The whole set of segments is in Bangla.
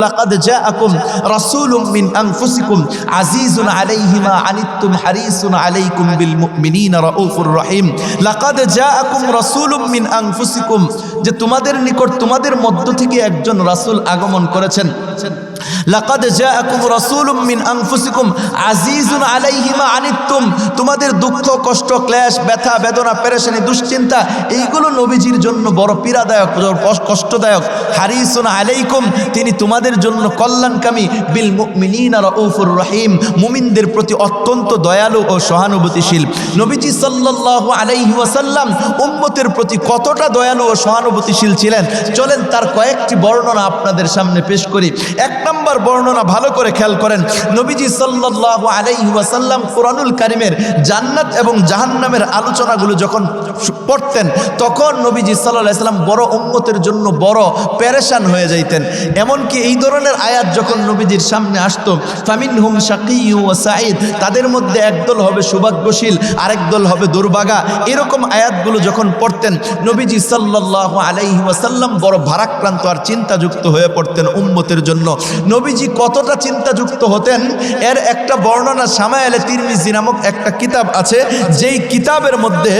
লাকাদ জাআকুম রাসূলুম মিন আনফুসিকুম আজিজুন আলাইহি মা আনিতুম হারিসুন আলাইকুম বিল মুমিনিনা রাউফুর রহিম। লাকাদ জাআকুম রাসূলুম মিন আনফুসিকুম, যে তোমাদের নিকট তোমাদের মধ্য থেকে একজন রাসূল আগমন করেছেন। লাকাদ জাআকুম রাসূলুম মিন আনফুসিকুম আজিজুন আলাইহি মা আনিতুম, তোমাদের দুঃখ কষ্ট ক্লেশ ব্যথা বেদনা পেরেশানি দুশ্চিন্তা এইগুলো নবীজির জন্য বড় পীড়াদায়ক কষ্টদায়ক। হারিসুন আলাইকুম, তিনি তোমাদের জন্য কল্যাণকামী। বিল মুমিনিনা রাউফুর রহিম, মুমিনদের প্রতি অত্যন্ত দয়ালু ও সহানুভূতিশীল। নবীজি সাল্লাল্লাহু আলাইহি ওয়াসাল্লাম উম্মতের প্রতি কতটা দয়ালু ও সহানুভূতিশীল ছিলেন, চলেন তার কয়েকটি বর্ণনা আপনাদের সামনে পেশ করি। এক নম্বর বর্ণনা ভালো করে খেয়াল করেন। নবীজি সাল্লাল্লাহু আলাইহি ওয়াসাল্লাম কুরআনুল কারীমের জান্নাত এবং জাহান্নামের আলোচনাগুলো যখন পড়তেন, তখন নবীজি সাল্লাল্লাহু আলাইহি ওয়াসাল্লাম বড় উম্মতের জন্য বড় পেরেশান হয়ে যাইতেন। এমনকি এই ধরনের আয়াত যখন নবীজির সামনে আসতো, ফামিনহুম শাকিয়্যুন ওয়া সাঈদ, তাদের মধ্যে একদল হবে সৌভাগ্যশীল আরেক দল হবে দুর্ভাগা, এরকম আয়াতগুলো যখন পড়তেন নবীজি সাল্লাল্লাহু আলাইহি ওয়াসাল্লাম বড় ভারাক্রান্ত আর চিন্তাযুক্ত হয়ে পড়তেন উম্মতের জন্য। নবীজি কতটা চিন্তাযুক্ত হতেন এর একটা বর্ণনা শামায়েলে তিরমিজি নামক একটা কিতাব আছে, যেই কিতাবের মধ্যে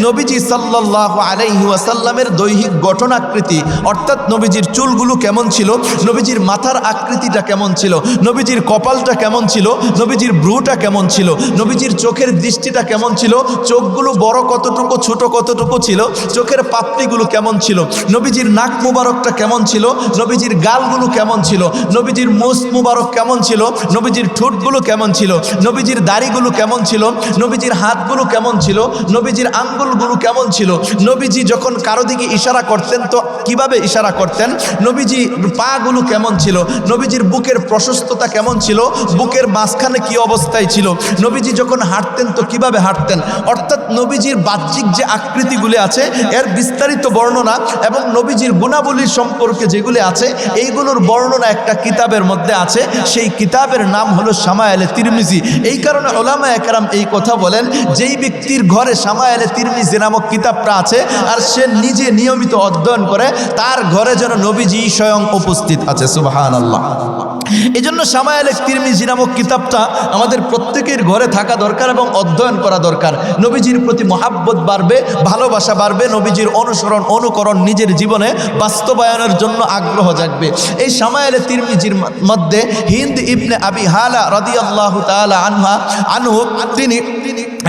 নবীজি সাল্লাল্লাহু আলাইহি ওয়াসাল্লামের দৈহিক গঠনাকৃতি, অর্থাৎ নবীজির চুলগুলো কেমন ছিল, নবীজির মাথার আকৃতিটা কেমন ছিল, নবীজির কপালটা কেমন ছিল, নবীজির ভ্রুটা কেমন ছিল, নবীজির চোখের দৃষ্টিটা কেমন ছিল, চোখগুলো বড় কতটুকু ছোট কতটুকু ছিল, চোখের পাপড়িগুলো কেমন ছিল, নবীজির নাক মুবারকটা কেমন ছিল, নবীজির গালগুলো কেমন ছিল, নবীজির মুখ মুবারক কেমন ছিল, নবীজির ঠোঁটগুলো কেমন ছিল, নবীজির দাড়িগুলো কেমন ছিল, নবীজির হাতগুলো কেমন ছিল, নবীজির আঙ্গুলগুলো কেমন ছিল, নবীজি যখন কারো দিকে ইশারা করতেন তো কিভাবে ইশারা করতেন, নবীজি পাগুলো কেমন ছিল, নবীজির বুকের প্রশস্ততা কেমন ছিল, বুকের মাঝখানে কি অবস্থায় ছিল, নবীজি যখন হাঁটতেন তো কিভাবে হাঁটতেন, অর্থাৎ নবীজির বাহ্যিক যে আকৃতিগুলি আছে এর বিস্তারিত বর্ণনা এবং নবীজির গুণাবলীর সম্পর্কে যেগুলি আছে এইগুলোর বর্ণনা একটা কিতাবের মধ্যে আছে। সেই কিতাবের নাম হলো শামায়েলে তিরমিজি। এই কারণে উলামায়ে কেরাম এই কথা বলেন, যেই ব্যক্তির ঘরে শামায়েলে তিরমিজি নামক কিতাবটা আছে আর সে নিজে নিয়মিত অধ্যয়ন করে, তার ঘরে যেন নবীজি স্বয়ং উপস্থিত আছে। সুবহানাল্লাহ। এই জন্য শামায়েলে তিরমিজি নামক কিতাবটা আমাদের প্রত্যেকের ঘরে থাকা দরকার এবং অধ্যয়ন করা দরকার। নবীজির প্রতি মহাব্বত বাড়বে, ভালোবাসা বাড়বে, নবীজির অনুসরণ অনুকরণ নিজের জীবনে বাস্তবায়নের জন্য আগ্রহ জাগবে। এই শামায়েলে তিরমিজির মধ্যে হিন্দ ইবনে আবি হালা রাদিয়াল্লাহু তাআলা আনহু তিনি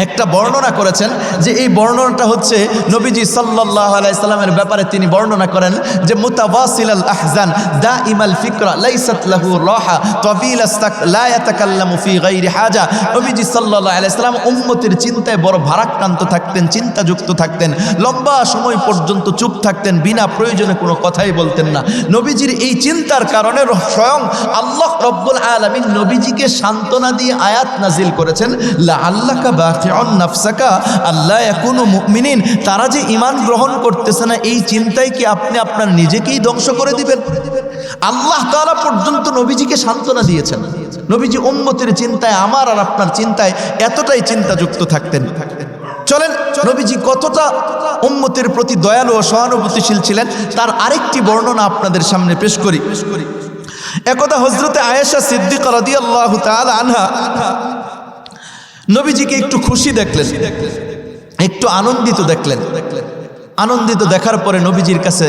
একটা বর্ণনা করেছেন, যে এই বর্ণনাটা হচ্ছে নবীজি সাল্লাল্লাহু আলাইহি সাল্লামের ব্যাপারে তিনি বর্ণনা করেন যে মুতাওয়াসিলাল আহজান দাইমাল ফিকরা লাইসাত লাহু রাহা তাবিলাস্তাক লা ইয়াতাকাল্লামু ফি গায়রি হাজা। নবীজি সাল্লাল্লাহু আলাইহি সাল্লাম উম্মতের চিন্তায় বড় ভারাক্রান্ত থাকতেন, চিন্তাযুক্ত থাকতেন, লম্বা সময় পর্যন্ত চুপ থাকতেন, বিনা প্রয়োজনে কোনো কথাই বলতেন না। নবীজির এই চিন্তার কারণে স্বয়ং আল্লাহ রব্বুল আলামিন নবীজিকে সান্ত্বনা দিয়ে আয়াত নাজিল করেছেন, লাআল্লাকা নাফসাকা আল্লাহ ইয়াকুনু মুমিনিন, তারা যে ঈমান গ্রহণ করতেছে না এই চিন্তায় কি আপনি আপনার নিজেকেই ধ্বংস করে দিবেন। আল্লাহ তাআলা পর্যন্ত নবীজিকে সান্ত্বনা দিয়েছেন। নবীজি উম্মতের চিন্তায়, আমার আর আপনার চিন্তায় এতটাই চিন্তাযুক্ত থাকতেন। চলেন নবীজি কতটা উম্মতের প্রতি দয়ালু ও সহানুভূতিশীল ছিলেন তার আরেকটি বর্ণনা আপনাদের সামনে পেশ করি। একদা হযরতে আয়েশা সিদ্দিকা রাদিয়াল্লাহু তাআলা আনহা নবীজিকে একটু খুশি দেখলেন, একটু আনন্দিত দেখলেন। আনন্দিত দেখার পরে নবীজির কাছে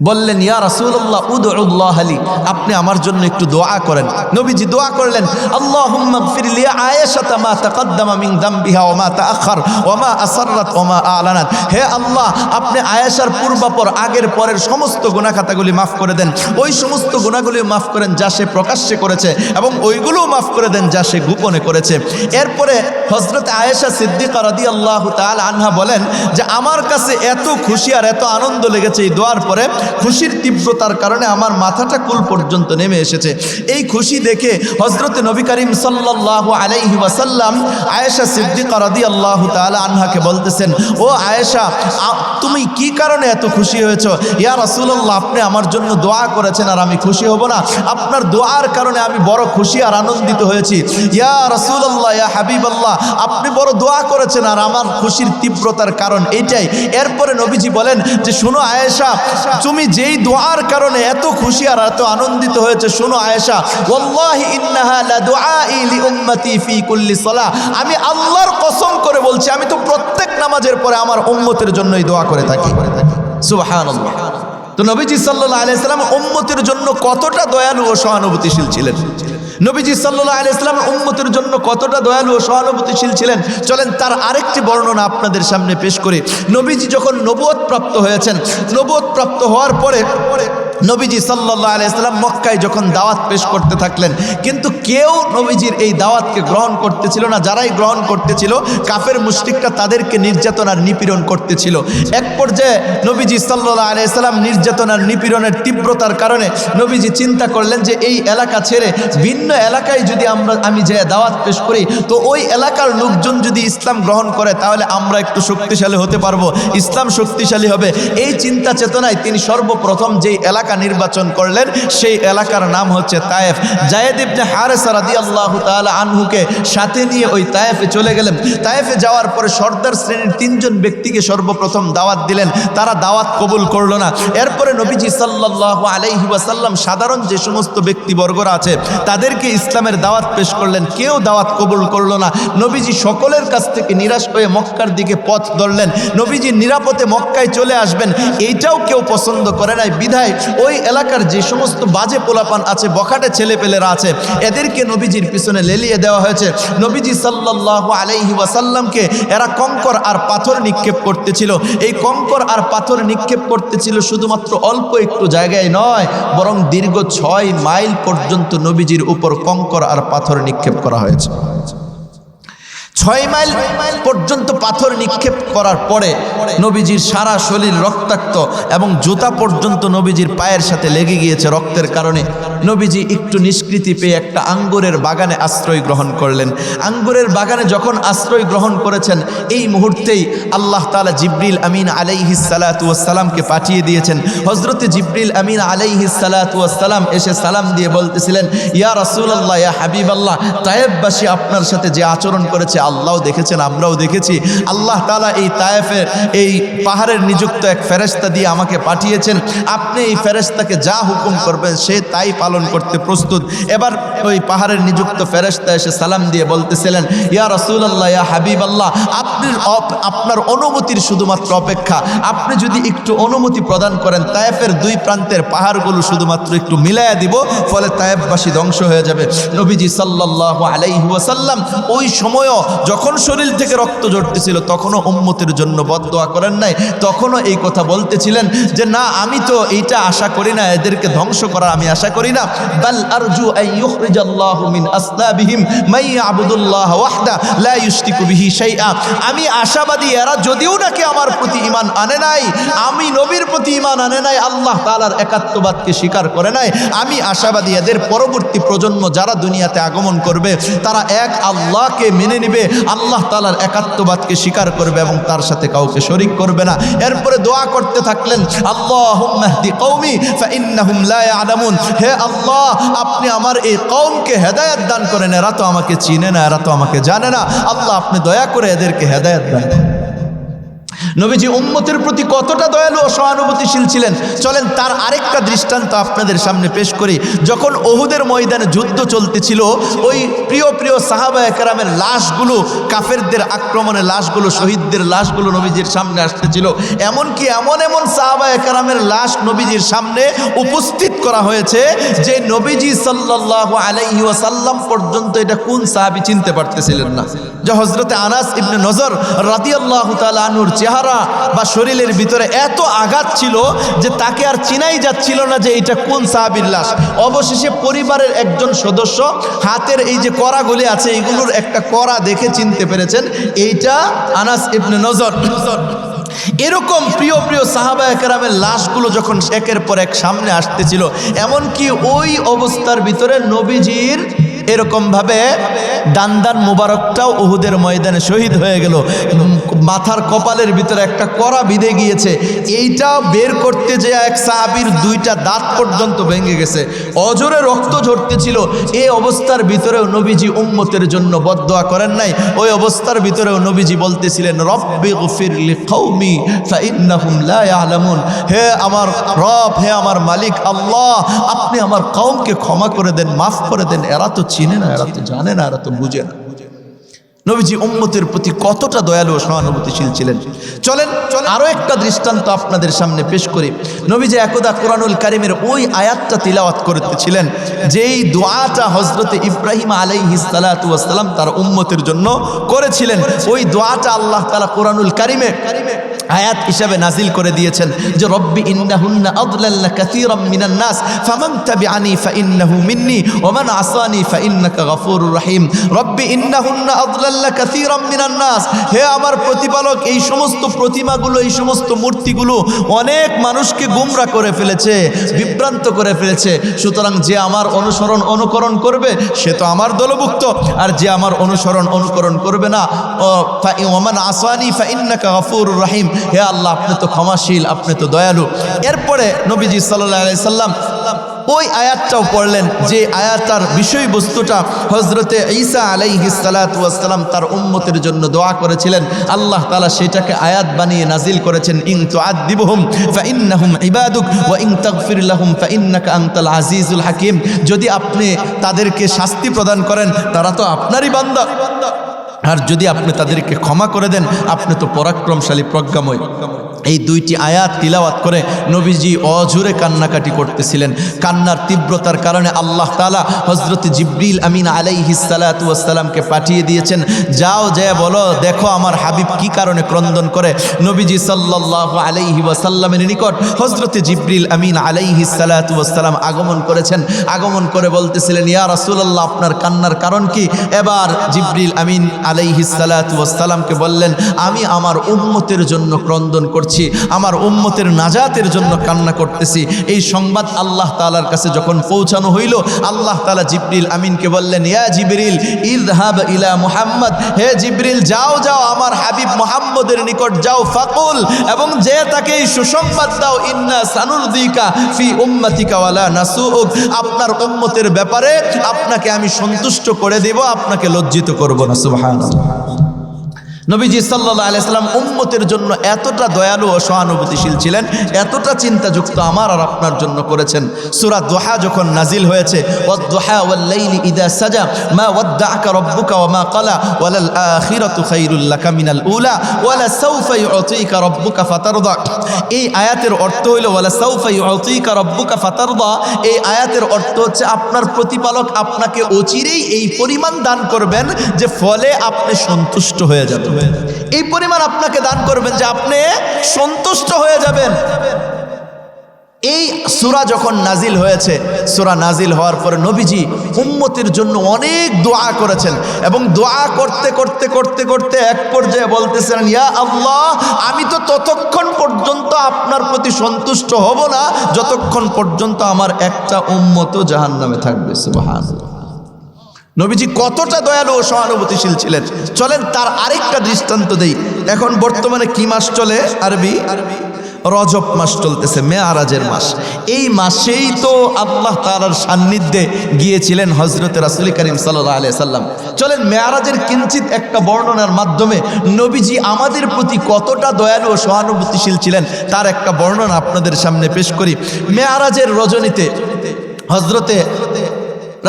বললেন, ইয়া রাসূলুল্লাহ উদউল্লাহ লি, আপনি আমার জন্য একটু দোয়া করেন। নবীজি দোয়া করলেন, আল্লাহুম্মা গফির লি আয়েশাতা মা তাকাদ্দামা মিন যামবিহা ওয়া মা তাআখার ওয়া মা আসরাত ওয়া মা আ'লানাত। হে আল্লাহ, আপনি আয়েশার পূর্বাপর আগের পরের সমস্ত গুনাহ খাতাগুলি মাফ করে দেন। ওই সমস্ত গুনাহগুলি মাফ করেন যা সে প্রকাশ্যে করেছে এবং ওইগুলোও মাফ করে দেন যা সে গোপনে করেছে। এরপরে হযরত আয়েশা সিদ্দিকা রাদিয়াল্লাহু তাআলা আনহা বলেন যে আমার কাছে এত খুশি আর এত আনন্দ লেগেছে এই দোয়ার পরে, খুশির তীব্রতার কারণে আমার মাথাটা কুল পর্যন্ত নেমে এসেছে। এই খুশি দেখে হযরত নবী করিম সাল্লাল্লাহু আলাইহি ওয়াসাল্লাম আয়েশা সিদ্দিকা রাদিয়াল্লাহু তাআলা আনহাকে বলতেছেন, ও আয়েশা, তুমি কি কারণে এত খুশি হয়েছো? ইয়া রাসূলুল্লাহ, আপনি আমার জন্য দোয়া করেছেন আর আমি খুশি হব না? আপনার দোয়ার কারণে আমি বড় খুশি আর আনন্দিত হয়েছি। ইয়া রাসূলুল্লাহ, ইয়া হাবিবাল্লাহ, আপনি বড় দোয়া করেছেন আর আমার খুশির তীব্রতার কারণ এটাই। এরপরে নবীজি বলেন যে, শোনো আয়েশা, তুমি যেই দোয়ার কারণে এত খুশি আর এত আনন্দিত হয়েছে, শোনো আয়েশা, ওয়াল্লাহি ইন্নাহা লাদুআই লিউম্মতি ফি কুল্লি সালাহ, আমি আল্লাহর কসম করে বলছি, আমি তো প্রত্যেক নামাজের পরে আমার উম্মতের জন্যই দোয়া করে থাকি। সুবহানাল্লাহ। তো নবীজি সাল্লাল্লাহু আলাইহি সাল্লাম উম্মতের জন্য কতটা দয়ালু ও সহানুভূতিশীল ছিলেন, নবীজি সাল্লাল্লাহু আলাইহি সাল্লাম উম্মতের জন্য কতটা দয়ালু ও সহানুভূতিশীল ছিলেন, চলেন তার আরেকটি বর্ণনা আপনাদের সামনে পেশ করি। নবীজি যখন নবুয়ত প্রাপ্ত হয়েছেন, নবুয়ত প্রাপ্ত হওয়ার পরে নবীজি সাল্লাল্লাহু আলাইহি সাল্লাম মক্কায় যখন দাওয়াত পেশ করতে থাকলেন, কিন্তু কেউ নবীজির এই দাওয়াতকে গ্রহণ করতেছিল না। যারাই গ্রহণ করতেছিল, কাফের মুশরিকরা তাদেরকে নির্যাতন আর নিপীড়ন করতেছিল। এক পর্যায়ে নবীজি সাল্লাল্লাহু আলাইহি সাল্লাম নির্যাতন আর নিপীড়নের তীব্রতার কারণে নবীজি চিন্তা করলেন যে এই এলাকা ছেড়ে ভিন্ন এলাকায় যদি আমি যে দাওয়াত পেশ করি, তো ওই এলাকার লোকজন যদি ইসলাম গ্রহণ করে তাহলে আমরা একটু শক্তিশালী হতে পারবো, ইসলাম শক্তিশালী হবে। এই চিন্তা চেতনায় তিনি সর্বপ্রথম যেই এলাকা নির্বাচন করলেন, সেই এলাকার নাম হচ্ছে তায়েফ। যায়েদ ইবনে হারেসা রাদিয়াল্লাহু তাআলা আনহুকে সাথে নিয়ে ওই তায়েফে চলে গেলেন। তায়েফে যাওয়ার পরে সর্দার শ্রেণীর 3 জন ব্যক্তিকে সর্বপ্রথম দাওয়াত দিলেন, তারা দাওয়াত কবুল করলো না। এরপরে নবীজি সাল্লাল্লাহু আলাইহি ওয়াসাল্লাম সাধারণ যে সমস্ত ব্যক্তিবর্গরা আছে তাদেরকে ইসলামের দাওয়াত পেশ করলেন, কেউ দাওয়াত কবুল করলো না। নবীজি সকলের কাছ থেকে নিরাশ হয়ে মক্কার দিকে পথ ধরলেন। নবীজি নিরাপদে মক্কায় চলে আসবেন এইটাও কেউ পছন্দ করে নাই। বিধায় ওই এলাকার যে সমস্ত বাজে পোলাপান আছে, বখাটে ছেলেপেলেরা আছে, এদেরকে নবীজির পিছনে লেলিয়ে দেওয়া হয়েছে। নবীজি সাল্লাল্লাহু আলাইহি ওয়াসাল্লামকে এরা কঙ্কর আর পাথর নিক্ষেপ করতেছিল। এই কঙ্কর আর পাথর নিক্ষেপ করতেছিল শুধুমাত্র অল্প একটু জায়গায় নয়, বরং দীর্ঘ 6 মাইল পর্যন্ত নবীজির উপর কঙ্কর আর পাথর নিক্ষেপ করা হয়েছে। 6 মাইল পর্যন্ত পাথর নিক্ষেপ করার পরে নবীজির সারা শরীর রক্তাক্ত এবং জুতা পর্যন্ত নবীজির পায়ের সাথে লেগে গিয়েছে রক্তের কারণে। নবীজি একটু নিষ্কৃতি পেয়ে একটা আঙ্গুরের বাগানে আশ্রয় গ্রহণ করলেন। আঙ্গুরের বাগানে যখন আশ্রয় গ্রহণ করেছেন, এই মুহূর্তেই আল্লাহ তাআলা জিবরিল আমিন আলাইহিস সালাতু ওয়াস সালামকে পাঠিয়ে দিয়েছেন। হযরতে জিবরিল আমিন আলাইহিস সালাতু ওয়াস সালাম এসে সালাম দিয়ে বলতেছিলেন, ইয়া রাসূলুল্লাহ, ইয়া হাবিবাল্লাহ, তায়েফবাসী আপনার সাথে যে আচরণ করেছে আল্লাহও দেখেছেন, আমরাও দেখেছি। আল্লাহ তাআলা এই তায়েফের এই পাহাড়ের নিযুক্ত এক ফেরেশতা দিয়ে আমাকে পাঠিয়েছেন। আপনি এই ফেরেশতাকে যা হুকুম করবেন সে তাই পালন করতে প্রস্তুত। এবার ওই পাহাড়ের নিযুক্ত ফেরেশতা এসে সালাম দিয়ে বলতেছিলেন, ইয়া রাসূলুল্লাহ, ইয়া হাবিবাল্লাহ, আপনার অনুমতির শুধুমাত্র অপেক্ষা। আপনি যদি একটু অনুমতি প্রদান করেন, তায়েফের 2 প্রান্তের পাহাড়গুলো শুধুমাত্র একটু মিলাইয়া দিব, ফলে তায়েফবাসী ধ্বংস হয়ে যাবে। নবীজি সাল্লাল্লাহু আলাইহি ওয়াসাল্লাম ওই সময়ও যখন শরীর থেকে রক্ত ঝরতেছিল তখনও উম্মতের জন্য বদদোয়া করেন নাই, তখনও এই কথা বলতেছিলেন যে না, আমি তো এইটা আশা করি না, এদেরকে ধ্বংস করার আমি আশা করি না। বাল আরজু আন ইউখরিজাল্লাহু মিন আসলাবিহিম মান ইয়াবুদুল্লাহ ওয়াহদা লা ইউশরিকু বিহি শাইআ। আমি আশাবাদী, এরা যদিও নাকি আমার প্রতি ঈমান আনে নাই, আমি নবীর প্রতি ঈমান আনে নাই, আল্লাহ তাআলার একাত্মবাদকে স্বীকার করে নাই, আমি আশাবাদী এদের পরবর্তী প্রজন্ম যারা দুনিয়াতে আগমন করবে তারা এক আল্লাহকে মেনে নেবে, আল্লাহ তাআলার একাত্মবাদকে স্বীকার করবে এবং তার সাথে কাউকে শরীক করবে না। এরপরে দোয়া করতে থাকলেন, আল্লাহুম্মা হদি কওমি ফাইন্নাহুম লা ইয়ালামুন, হে আল্লাহ, আপনি আমার এই কওমকে হেদায়েত দান করেন, এরা তো আমাকে চিনে না, এরা তো আমাকে জানে না, আল্লাহ আপনি দয়া করে এদেরকে হেদায়েত দান করেন। নবীজি উম্মতের প্রতি কতটা দয়ালু ও সহানুভূতিশীল ছিলেন, চলেন তার আরেকটা দৃষ্টান্ত আপনাদের সামনে পেশ করি। যখন উহুদের ময়দানে যুদ্ধ চলতেছিল, ওই প্রিয় প্রিয় সাহাবায়ে কেরামের লাশগুলো, কাফেরদের আক্রমণে লাশগুলো, শহীদদের লাশগুলো নবীজির সামনে আসতেছিল। এমনকি এমন সাহাবায়ে কেরামের লাশ নবীজির সামনে উপস্থিত করা হয়েছে যে নবীজি সাল্লাল্লাহু আলাইহি ওয়াসাল্লাম পর্যন্ত এটা কোন সাহাবী চিনতে পারতেছিলেন না। যে হযরতে আনাস ইবনে নজর রাদিয়াল্লাহু তাআলা আনহুর চেহারা বা শরীরের ভিতরে এত আঘাত ছিল যে তাকে আর চিনাই যাচ্ছিল না যে এটা কোন সাহাবীর লাশ। অবশেষে পরিবারের একজন সদস্য হাতের এই যে কড়াগুলি আছে, এইগুলোর একটা কড়া দেখে চিনতে পেরেছেন এইটা আনাস ইবনে নজর। এরকম প্রিয় প্রিয় সাহাবায়ে কেরামের লাশগুলো যখন একের পর এক সামনে আসতেছিল, এমনকি ওই অবস্থার ভিতরে নবীজির এরকমভাবে দান্দান মুবারকটাও উহুদের ময়দানে শহীদ হয়ে গেল। মাথার কপালের ভিতরে একটা কড়া বিঁধে গিয়েছে, এইটাও বের করতে যে এক সাহাবীর 2টা দাঁত পর্যন্ত ভেঙে গেছে, অজরে রক্ত ঝরতেছিল। এই অবস্থার ভিতরেও নবীজি উম্মতের জন্য বদদোয়া করেন নাই। ওই অবস্থার ভিতরেও নবীজি বলতেছিলেন, রব্বি গফির লিকওমি ফাইন্নাহুম লা ইয়ালামুন, হে আমার রব, হে আমার মালিক আল্লাহ, আপনি আমার কওমকে ক্ষমা করে দেন, মাফ করে দেন, এরা তো চিনে না, এরা তো জানে না, এরা তো বুঝে না। নবীজি উম্মতের প্রতি কতটা দয়ালু ও সহানুভূতিশীল ছিলেন। চলেন আরো একটা দৃষ্টান্ত আপনাদের সামনে পেশ করি। নবীজি একদা কোরআনুল কারীমের ওই আয়াতটা তিলাওয়াত করতেছিলেন, যেই দোয়াটা হযরতে ইব্রাহিম আলাইহিস সালাতু ওয়াস সালাম তার উম্মতের জন্য করেছিলেন। ওই দোয়াটা আল্লাহ তাআলা কোরআনুল কারীমে আয়াত হিসাবে নাজিল করে দিয়েছেন যে রব্বি ইন্নাহুন্না আদলালনা কাসীরাম মিনান নাস ফামান তাবিআনি ফাইন্নাহু মিন্নি ওয়া মান আসানি ফাইন্নাকা গফুরুর রহিম। রব্বি ইন্নাহুন্না আদলালনা কাসীরাম মিনান নাস, হে আমার প্রতিপালক, এই সমস্ত প্রতিমাগুলো, এই সমস্ত মূর্তিগুলো অনেক মানুষকে গুমরা করে ফেলেছে, বিভ্রান্ত করে ফেলেছে। সুতরাং যে আমার অনুকরণ করবে সে তো আমার দলভুক্ত, আর যে আমার অনুকরণ করবে না, ওয়া মান আসানি ফাইন্নাকা গফুরুর রহিম, হে আল্লাহ আপনি তো ক্ষমাশীল, আপনি তো দয়ালু। এরপরে নবীজি সাল্লাল্লাহু আলাইহি সাল্লাম ওই আয়াতটাও পড়লেন, যে আয়াতটার বিষয়বস্তুটা হযরতে ঈসা আলাইহিস সালাতু ওয়াস সালাম তার উম্মতের জন্য দোয়া করেছিলেন। আল্লাহ তাআলা সেটাকে আয়াত বানিয়ে নাজিল করেছেন, ইন তুআদ্দিবহুম ফাইন্নাহুম ইবাদুক ওয়া ইন তাগফির লাহুম ফাইন্নাকা আনতাল আজিজুল হাকীম, যদি আপনি তাদেরকে শাস্তি প্রদান করেন তারা তো আপনারই বান্দা, আর যদি আপনি তাদেরকে ক্ষমা করে দেন আপনি তো পরাক্রমশালী, প্রজ্ঞাময়। এই 2টি আয়াত তিলাওয়াত করে নবীজি অঝরে কান্নাকাটি করতেছিলেন। কান্নার তীব্রতার কারণে আল্লাহ তাআলা হযরত জিবরিল আমিন আলাইহিস সালাতু ওয়াস সালামকে পাঠিয়ে দিয়েছেন, যাও যায় বলো, দেখো আমার হাবিব কি কারণে ক্রন্দন করে। নবীজি সাল্লাল্লাহু আলাইহি ওয়াসাল্লামের নিকট হযরত জিবরিল আমিন আলাইহিস সালাতু ওয়াস সালাম আগমন করেছেন। আগমন করে বলতেছিলেন, ইয়া রাসূলুল্লাহ আপনার কান্নার কারণ কি? এবার জিবরিল আমিন আলাইহিস সালাতু ওয়াস সালামকে বললেন, আমি আমার উম্মতের জন্য ক্রন্দন করছি, আমার উম্মতের নাজাতের জন্য কান্না করতেছি। এই সংবাদ আল্লাহ তাআলার কাছে যখন পৌঁছানো হইল, আল্লাহ তাআলা জিবরিল আমিনকে বললেন, ইয়া জিবরিল ইযহাব ইলা মুহাম্মদ, হে জিবরিল যাও আমার হাবিব মুহাম্মদের নিকট যাও, ফাকুল, এবং যে তাকে এই সুসংবাদ দাও, ইন্না সানুরদিকা ফি উম্মতিকা ওয়ালা নাসুউক, আপনার উম্মতের ব্যাপারে আপনাকে আমি সন্তুষ্ট করে দেব, আপনাকে লজ্জিত করব না। সুবহানাল্লাহ। নবীজি সাল্লাল্লাহু আলাইহি সাল্লাম উম্মতের জন্য এতটা দয়ালু ও সহানুভূতিশীল ছিলেন, এতটা চিন্তাযুক্ত আমার আর আপনার জন্য করেছেন। সূরা দুহা যখন নাজিল হয়েছে, ওয়াদ-দুহা ওয়াল-লাইলি ইযা সাজা মা ওয়াদ্দাআকা রাব্বুকা ওয়া মা ক্বালা ওয়ালাল আখিরাতু খায়রুল লাকা মিনাল উলা ওয়ালা সাওফা ইউতিকা রাব্বুকা ফাতারদা। এই আয়াতের অর্থ হলো ওয়ালা সাওফা ইউতিকা রাব্বুকা ফাতারদা। এই আয়াতের অর্থ হচ্ছে আপনার প্রতিপালক আপনাকে অচিরেই এই পরিমাণ দান করবেন যে ফলে আপনি সন্তুষ্ট হয়ে যাবেন। এই পরিমাণ আপনাকে দান করবেন যে আপনি সন্তুষ্ট হয়ে যাবেন। এই সূরা যখন নাজিল হয়েছে, সূরা নাজিল হওয়ার পরে নবীজি উম্মতের জন্য অনেক দোয়া করেছেন, এবং দোয়া করতে করতে করতে করতে এক পর্যায়ে বলতেছেন, ইয়া আল্লাহ, আমি তো ততক্ষণ পর্যন্ত আপনার প্রতি সন্তুষ্ট হব না যতক্ষণ পর্যন্ত আমার একটা উম্মতও জাহান্নামে থাকবে। সুবহানাল্লাহ। নবীজি কতটা দয়ালু ও সহানুভূতিশীল ছিলেন। চলেন তার আরেকটা দৃষ্টান্ত দেই। এখন বর্তমানে কি মাস চলে? আরবি রজব মাস চলতেছে, মেয়ারাজের মাস। এই মাসেই তো আল্লাহ তাআলার সান্নিধ্যে গিয়েছিলেন হযরত রাসূল করিম সাল্লাল্লাহু আলাইহি সাল্লাম। চলেন মেয়ারাজের কিঞ্চিত একটা বর্ণনার মাধ্যমে নবীজি আমাদের প্রতি কতটা দয়ালু ও সহানুভূতিশীল ছিলেন তার একটা বর্ণনা আপনাদের সামনে পেশ করি। মেয়ারাজের রজনীতে হযরতে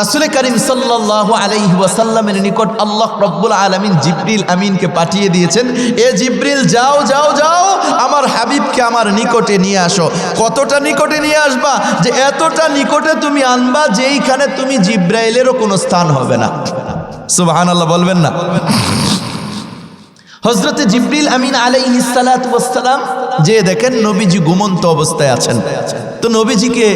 রাসূল করিম সাল্লাল্লাহু আলাইহি ওয়াসাল্লামের নিকট আল্লাহ রাব্বুল আলামিন জিবরিল আমিনকে পাঠিয়ে দিয়েছেন, এ জিবরিল যাও আমার হাবিবকে আমার নিকটে নিয়ে আসো। কতটা নিকটে নিয়ে আসবা? যে এতটা নিকটে তুমি আনবা যেইখানে তুমি জিবরাইলেরও কোনো স্থান হবে না। সুবহানাল্লাহ বলবেন না? হযরতে জিবরিল আমিন আলাইহিস সালাতু ওয়াস সালাম যে দেখেন নবীজি ঘুমন্ত অবস্থায় আছেন। তো তো নবীজিকে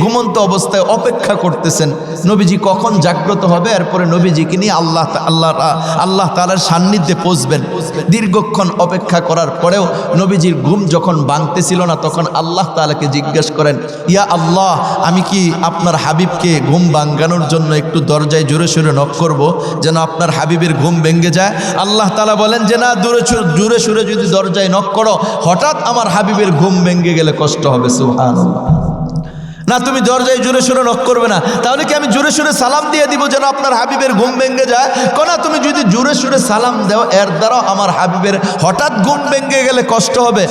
ঘুমন্ত অবস্থায় অপেক্ষা করতেছেন, নবীজি কখন জাগ্রত হবে, এরপরে নবীজিকে নিয়ে আল্লাহ তাআলার সান্নিধ্যে পৌঁছবেন। দীর্ঘক্ষণ অপেক্ষা করার পরেও নবীজির ঘুম যখন ভাঙতেছিল না, তখন আল্লাহ তাআলাকে জিজ্ঞেস করেন, ইয়া আল্লাহ, আমি কি আপনার হাবিবকে ঘুম ভাঙানোর জন্য একটু দরজায় জোরে সোরে নক করব, যেন আপনার হাবিবের ঘুম ভেঙে যায়? আল্লাহ তাআলা বলেন যে না, জোরে সোরে যদি দরজায় নক করো, হঠাৎ আমার হাবিবের ঘুম ভেঙে গেলে কষ্ট হবে। সুবহানাল্লাহ। না, তুমি দরজায় জোরে সোরে নক করবে না, তাহলে কি আমি জোরে সোরে সালাম দিয়ে দিব যেন আপনার হাবিবের ঘুম ভেঙে যায়? না, তুমি যদি জোরে সোরে সালাম দাও, এর দ্বারাও আমার হাবিবের হঠাৎ ঘুম ভেঙে গেলে কষ্ট হবে।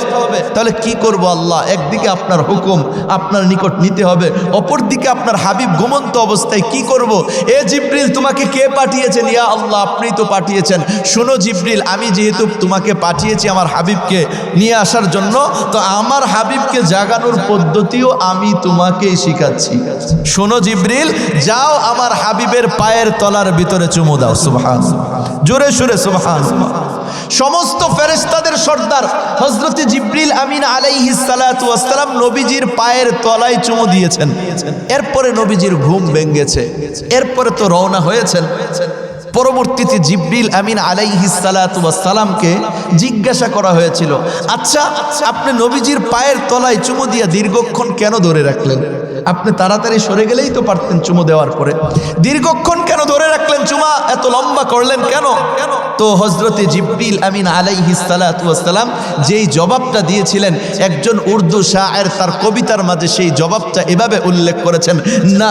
তাহলে কি করব আল্লাহ? একদিকে আপনার হুকুম আপনার নিকট নিতে হবে, অপর দিকে আপনার হাবিব ঘুমন্ত অবস্থায় কি করব? এ জিবরিল, তোমাকে কে পাঠিয়েছেন? ইয়া আল্লাহ, আপনি তো পাঠিয়েছেন। শোনো জিবরিল, আমি যেহেতু তোমাকে পাঠিয়েছি আমার হাবিবকে নিয়ে আসার জন্য, তো আমার হাবিবকে জাগানোর পদ্ধতিও আমি তোমাকে শিখাচ্ছি। শোনো জিবরিল, যাও আমার হাবিবের পায়ের তলার ভিতরে চুমু দাও। সুবহানাল্লাহ, জোরে সুরে সুবহানাল্লাহ। সমস্ত ফেরেশতাদের সর্দার হযরত জিবরিল আমিন আলাইহিস সালাতু ওয়াস সালাম নবীজির পায়ের তলায় চুমু দিয়েছেন। এরপরে নবীজির ঘুম ভেঙেছে, এরপরে তো রওনা হয়েছেন। পরবর্তীতে জিবরিল আমিন আলাইহিস সালাতু ওয়াস সালামকে জিজ্ঞাসা করা হয়েছিল, আচ্ছা, আপনি নবীজির পায়ের তলায় চুমু দিয়া দীর্ঘক্ষণ কেন ধরে রাখলেন? আপনি তাড়াতাড়ি সরে গেলেই তো পারতেন চুমু দেওয়ার পরে, দীর্ঘক্ষণ কেন ধরে রাখলেন? চুমা এত লম্বা করলেন কেন? তো হযরতে জিবরিল আমিন আলাইহিস সালাতু ওয়াস সালাম যেই জবাবটা দিয়েছিলেন, একজন উর্দু শায়ের তার কবিতার মাঝে সেই জবাবটা এভাবে উল্লেখ করেছেন, না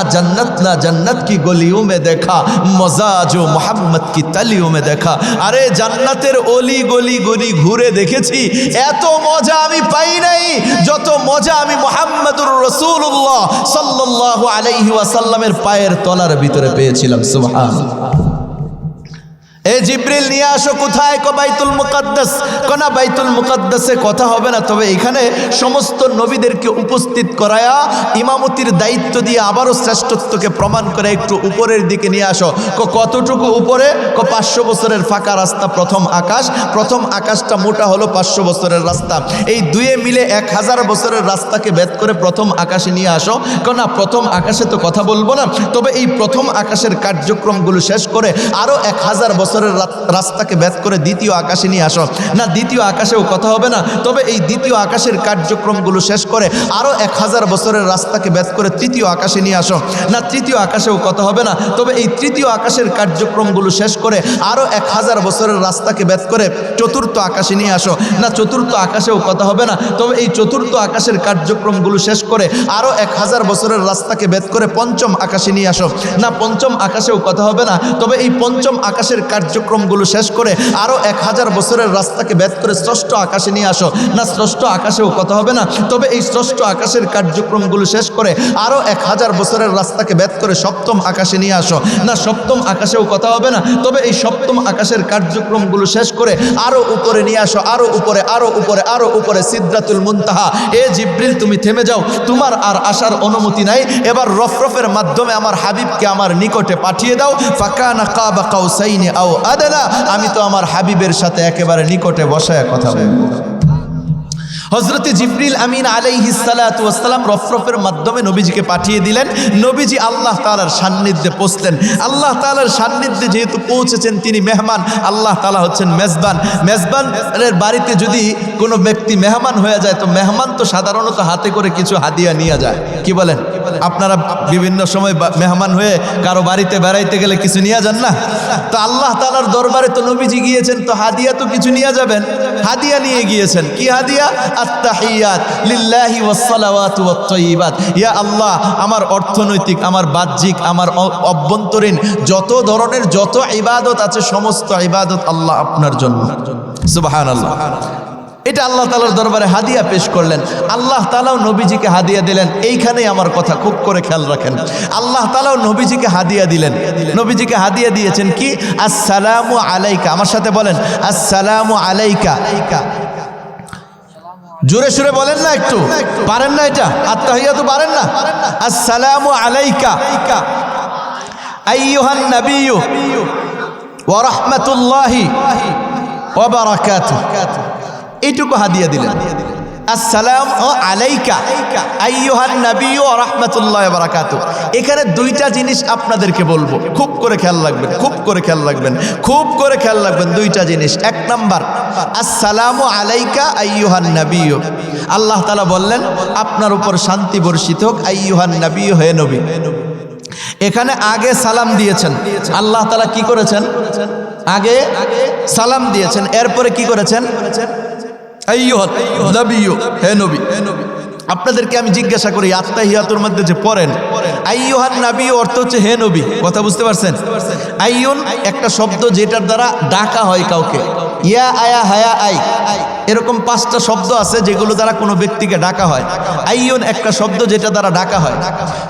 জান্নাত কি গলিও মে দেখা, মজা জো মোহাম্মদ কি তালিও মে দেখা। আরে জান্নাতের অলি গলি গলি ঘুরে দেখেছি, এত মজা আমি পাই নাই যত মজা আমি মুহাম্মদুর রাসূলুল্লাহ সাল্লাল্লাহু আলাইহি ওয়াসাল্লামের পায়ের তলার ভিতরে পেয়েছিলাম। সুবহানাল্লাহ। এ জিবরিল, নিয়ে আসো। কোথায়? বাইতুল মুকাদ্দাস। কোনা বাইতুল মুকাদ্দাসে কথা হবে না, তবে এখানে সমস্ত নবীদেরকে উপস্থিত করায়া ইমামতির দায়িত্ব দিয়ে আবারও শ্রেষ্ঠত্বকে প্রমাণ করে একটু উপরের দিকে নিয়ে আসো। কতটুকু উপরে? 500 বছরের ফাঁকা রাস্তা, প্রথম আকাশটা মোটা হলো 500 বছরের রাস্তা, এই দুয়ে মিলে 1000 বছরের রাস্তাকে ভেদ করে প্রথম আকাশে নিয়ে আসো। না, প্রথম আকাশে তো কথা বলবো না, তবে এই প্রথম আকাশের কার্যক্রমগুলো শেষ করে আরও 1000 বছরের রাস্তাকে ভেদ করে দ্বিতীয় আকাশে নিয়ে আসো। না, দ্বিতীয় আকাশেও কথা হবে না, তবে এই দ্বিতীয় আকাশের কার্যক্রমগুলো শেষ করে আরও 1000 বছরের রাস্তাকে ভেদ করে তৃতীয় আকাশে নিয়ে আসো। না, তৃতীয় আকাশেও কথা হবে না, তবে এই তৃতীয় আকাশের কার্যক্রমগুলো শেষ করে আরও 1000 বছরের রাস্তাকে ভেদ করে চতুর্থ আকাশে নিয়ে আসো। না, চতুর্থ আকাশেও কথা হবে না, তবে এই চতুর্থ আকাশের কার্যক্রমগুলো শেষ করে আরও 1000 বছরের রাস্তাকে ভেদ করে পঞ্চম আকাশে নিয়ে আসো। না, পঞ্চম আকাশেও কথা হবে না, তবে এই পঞ্চম আকাশের কার্যক্রমগুলো শেষ করে আরও 1000 বছরের রাস্তাকে ভেদ করে ষষ্ঠ আকাশে নিয়ে আসো। না, ষষ্ঠ আকাশেও কথা হবে না, তবে এই ষষ্ঠ আকাশের কার্যক্রমগুলো শেষ করে আরও 1000 বছরের রাস্তাকে ভেদ করে সপ্তম আকাশে নিয়ে আসো। না, সপ্তম আকাশেও কথা হবে না, তবে এই সপ্তম আকাশের কার্যক্রমগুলো শেষ করে আরও উপরে নিয়ে আসো, আরও উপরে, আরও উপরে, আরও উপরে, সিদরাতুল মুনতাহা। এ জিবরিল, তুমি থেমে যাও, তোমার আর আসার অনুমতি নাই। এবার রফরফের মাধ্যমে আমার হাবিবকে আমার নিকটে পাঠিয়ে দাও। ফাকানা কাবা কাউসাইনি আও আদনা, আমি তো আমার হাবিবের সাথে একেবারে নিকটে বসায় কথা বলবো। হযরতে জিবরিল আমিন আলাইহিস সালাতু ওয়াস সালাম রফরফের মাধ্যমে নবীজিকে পাঠিয়ে দিলেন। নবীজি আল্লাহ তাআলার সান্নিধ্যে পৌঁছলেন। আল্লাহ তাআলার সান্নিধ্যে যেহেতু পৌঁছেছেন, তিনি মেহমান, আল্লাহ তাআলা হচ্ছেন মেজবান। মেজবানের বাড়িতে যদি কোনো ব্যক্তি মেহমান হয়ে যায়, তো মেহমান তো সাধারণত হাতে করে কিছু হাদিয়া নিয়ে যায়। কি বলেন? আপনারা বিভিন্ন সময় মেহমান হয়ে কারো বাড়িতে বেড়াইতে গেলে কিছু নিয়ে যান না? তো আল্লাহ তাআলার দরবারে তো নবীজি গিয়েছেন, তো হাদিয়া তো কিছু নিয়ে যাবেন। হাদিয়া নিয়ে গিয়েছেন। কি হাদিয়া? আত্তাহিয়াত লিল্লাহি ওয়াস সালাওয়াতু ওয়াত তাইয়িবাত। ইয়া আল্লাহ, আমার অর্থনৈতিক, আমার বাহ্যিক, আমার অভ্যন্তরীণ যত ধরনের যত ইবাদত আছে, সমস্ত ইবাদত আল্লাহ আপনার জন্য। সুবহানাল্লাহ। এটা আল্লাহ তাআলার দরবারে হাদিয়া পেশ করলেন। আল্লাহ তাআলাও নবীজিকে হাদিয়া দিলেন। এইখানেই আমার কথা খুব করে খেয়াল রাখেন। আল্লাহ তাআলাও নবীজিকে হাদিয়া দিলেন। নবীজিকে হাদিয়া দিয়েছেন কি? আসসালামু আলাইকা। আমার সাথে বলেন, আসসালামু আলাইকা। জোরে সুরে বলেন না, একটু পারেন না? এটা আত্তাহিয়াতু পারেন না? আসসালামু আলাইকা আইয়ুহান নাবিয়্যু ওয়া রাহমাতুল্লাহি ওয়া বারাকাতুহু। এইটুকু হাদিয়া দিলেন। আসসালামু আলাইকা আইয়ুহান নবী ওয়া রাহমাতুল্লাহি ওয়া বারাকাতুহু। এখানে দুইটা জিনিস আপনাদেরকে বলবো, খুব করে খেয়াল রাখবেন, খুব করে খেয়াল রাখবেন, খুব করে খেয়াল রাখবেন। দুইটা জিনিস, এক নাম্বার আসসালামু আলাইকা আইয়ুহান নবী, আল্লাহ তাআলা বললেন আপনার উপর শান্তি বর্ষিত হোক, আইয়ুহান নবী, হে নবী। এখানে আগে সালাম দিয়েছেন আল্লাহ তাআলা, কি করেছেন? আগে সালাম দিয়েছেন, এরপরে কি করেছেন? আইয়ুহান নবী, হে নবী। আপনাদেরকে আমি জিজ্ঞাসা করি, আত্তাহিয়াতুর মধ্যে যে পড়েন আইয়ুহান নবী অর্থ হচ্ছে হে নবী, কথা বুঝতে পারছেন? আইয়ুন একটা শব্দ যেটার দ্বারা ডাকা হয় কাউকে, ইয়া আয়া হায়া আই, এরকম 5টা শব্দ আছে যেগুলো দ্বারা কোনো ব্যক্তিকে ডাকা হয়। আইয়ুন একটা শব্দ যেটা দ্বারা ডাকা হয়।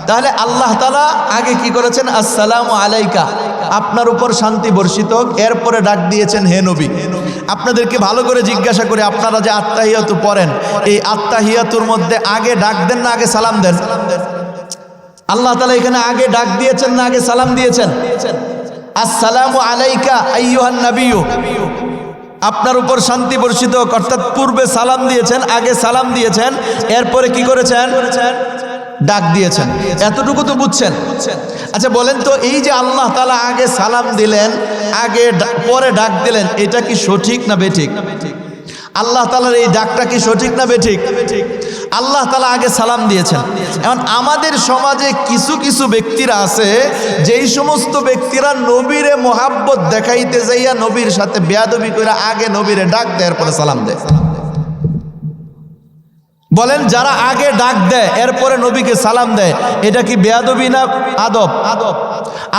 তাহলে আল্লাহ তাআলা আগে কি করেছেন? আসসালামু আলাইকা, আপনার উপর শান্তি বর্ষিত হোক, এরপরে ডাক দিয়েছেন হে নবী। আপনাদেরকে ভালো করে জিজ্ঞাসা করে, আপনারা যে আত্তাহিয়াতু পড়েন, এই আত্তাহিয়াতুর মধ্যে আগে ডাক দেন না আগে সালাম দেন? আল্লাহ তাআলা এখানে আগে ডাক দিয়েছেন না আগে সালাম দিয়েছেন? আসসালামু আলাইকা আইয়ুহান নবী, আপনার উপর শান্তি বর্ষিত হোক, অর্থাৎ পূর্বে সালাম দিয়েছেন, আগে সালাম দিয়েছেন, এরপরে কি করেছেন? ডাক দিয়েছেন। এতটুকু তো বুঝছেন? আচ্ছা বলেন তো, এই যে আল্লাহ তাআলা আগে সালাম দিলেন, আগে পরে ডাক দিলেন, এটা কি সঠিক না বেঠিক? আল্লাহ তাআলার এই ডাকটা কি সঠিক না বেঠিক? আল্লাহ তাআলা আগে সালাম দিয়েছেন। এখন আমাদের সমাজে কিছু কিছু ব্যক্তিরা আছে, যেই সমস্ত ব্যক্তিরা নবীরে মোহাব্বত দেখাইতে যাইয়া নবীর সাথে বেয়াদবি করে আগে নবীরে ডাক দেয়, এরপরে সালাম দেয়। বলেন, যারা আগে ডাক দেয় এরপরে নবীকে সালাম দেয়, এটা কি বেয়াদবি না আদব?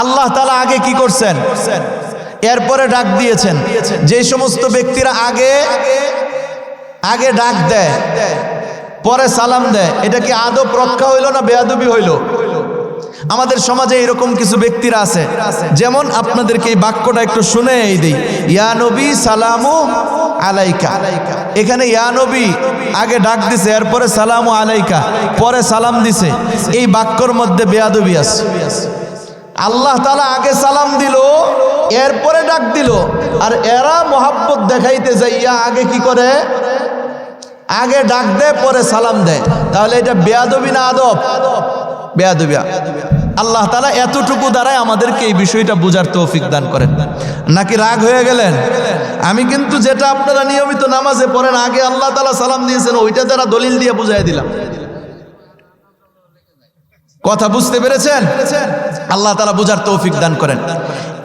আল্লাহ তাআলা আগে কি করছেন? এরপরে ডাক দিয়েছেন। যে সমস্ত ব্যক্তিরা আগে ডাক দেয় পরে সালাম দেয়, এটা কি আদব রক্ষা হইল না বেয়াদবি হইল? আমাদের সমাজে এরকম কিছু ব্যক্তিরা আছে, যেমন আপনাদেরকে এই বাক্যটা একটু শুনে এই দিই, ইয়া নবী সালামু আলাইকা। এখানে ইয়া নবী আগে ডাক দিছে, এরপরে সালামু আলাইকা, পরে সালাম দিছে। এই বাক্যর মধ্যে বেয়াদবি আছে। আল্লাহ তাআলা আগে সালাম দিল, এরপরে ডাক দিল, আর এরা মোহাব্বত দেখাইতে যাইয়া আগে কি করে? আগে ডাক দেয় পরে সালাম দেয়। তাহলে এটা বেয়াদবি না আদব? বেয়াদবি। আল্লাহ তাআলা এতটুকু দ্বারাই আমাদেরকে এই বিষয়টা বুঝার তৌফিক দান করেন। নাকি রাগ হয়ে গেলেন? আমি কিন্তু যেটা আপনারা নিয়মিত নামাজে পড়েন, আগে আল্লাহ তাআলা সালাম দিয়েছেন, ওইটা দ্বারা দলিল দিয়ে বুঝাই দিলাম। কথা বুঝতে পেরেছেন? আল্লাহ তাআলা বুঝার তৌফিক দান করেন।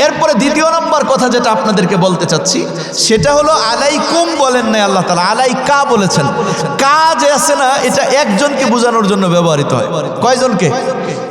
এরপরে দ্বিতীয় নম্বর কথা যেটা আপনাদেরকে বলতে চাচ্ছি, সেটা হলো আলাইকুম বলেন নাই আল্লাহ তাআলা, আলাইকা বলেছেন। কা যে আছে না, এটা একজনকে বোঝানোর জন্য ব্যবহৃত হয়। কয়জনকে?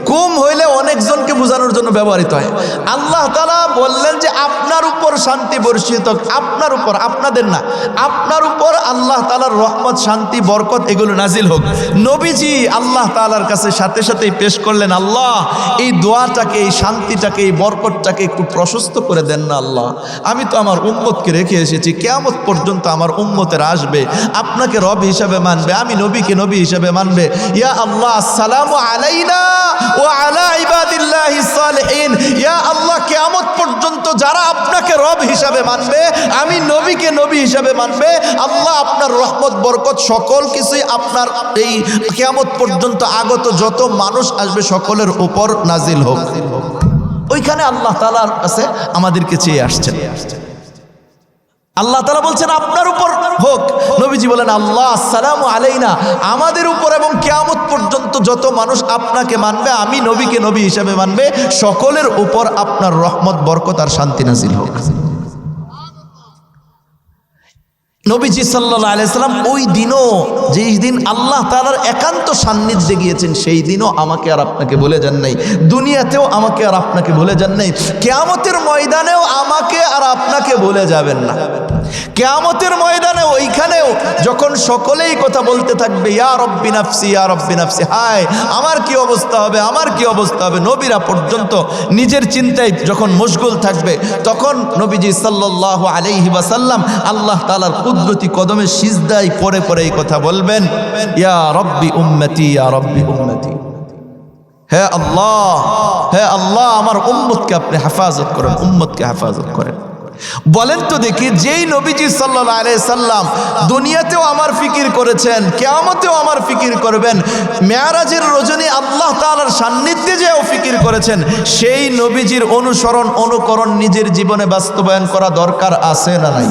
কুম হইলে অনেকজনকে বোঝানোর জন্য ব্যবহৃত হয়। আল্লাহ তাআলা বললেন যে আপনার উপর শান্তি বর্ষিত হোক, আপনার উপর, আপনাদের না, আপনার উপর আল্লাহ তাআলার রহমত, শান্তি, বরকত এগুলো নাজিল হোক। নবীজি আল্লাহ তাআলার কাছে সাথে সাথেই পেশ করলেন, আল্লাহ এই দোয়াটাকে, এই শান্তিটাকে, এই বরকতটাকে একটু প্রশস্ত করে দেন না আল্লাহ। আমি তো আমার উম্মতকে রেখে এসেছি, কিয়ামত পর্যন্ত আমার উম্মতেরা আসবে, আপনাকে রব হিসাবে মানবে, আমি নবীকে নবী হিসাবে মানবে। ইয়া আল্লাহ আসসালামু আলাইনা ওয়া আলা ইবাদিল্লাহিস সালিহিন, ইয়া আল্লাহ কিয়ামত পর্যন্ত যারা আপনাকে রব হিসাবে মানবে, আমি নবীকে নবী হিসাবে মানবে, আল্লাহ আপনার রহমত, বরকত সকল কিছুই আপনার এই কিয়ামত পর্যন্ত আগত যত মানুষ আসবে সকলের উপর নাজিল হোক। ওইখানে আল্লাহ তাআলার কাছে আমাদেরকে চেয়ে আসছেন। আল্লাহ তাআলা বলছেন আপনার উপর হোক। নবীজি বলেন, আল্লাহ আসসালামু আলাইনা, আমাদের উপর এবং কিয়ামত পর্যন্ত যত মানুষ আপনাকে মানবে, আমি নবীকে নবী হিসাবে মানবে, সকলের উপর আপনার রহমত, বরকত আর শান্তি নাজিল হোক। নবীজি সাল্লাল্লাহু আলাইহি সাল্লাম ওই দিনও, যেই দিন আল্লাহ তাআলার একান্ত সান্নিধ্যে গিয়েছেন, সেই দিনও আমাকে আর আপনাকে ভুলে যান নাই, দুনিয়াতেও আমাকে আর আপনাকে ভুলে যান নাই, কিয়ামতের ময়দানেও আমাকে আর আপনাকে ভুলে যাবেন না। কিয়ামতের ময়দানে ওইখানেও যখন সকলেই কথা বলতে থাকবে, ইয়া রব্বি নাফসি, ইয়া রব্বি নাফসি, হায় আমার কি অবস্থা হবে, আমার কি অবস্থা হবে, নবীরা পর্যন্ত নিজের চিন্তায় যখন মশগুল থাকবে, তখন নবীজি সাল্লাল্লাহু আলাইহি ওয়াসাল্লাম আল্লাহ তাআলার কুদরতি কদমে সিজদায় পড়ে পড়ে এই কথা বলবেন, ইয়া রব্বি উম্মতি, ইয়া রব্বি উম্মতি, হে আল্লাহ, হে আল্লাহ আমার উম্মতকে আপনি হেফাজত করেন, উম্মতকে হেফাজত করেন। বলেন তো দেখি, যেই নবীজি সাল্লাল্লাহু আলাইহি সাল্লাম দুনিয়াতেও আমার ফিকির করেছেন, কিয়ামতেও আমার ফিকির করবেন, মেরাজের রজনী আল্লাহ তাআলার সান্নিধ্যে যেও ফিকির করেছেন, সেই নবীজির অনুসরণ অনুকরণ নিজের জীবনে বাস্তবায়ন করা দরকার আছে না নাই?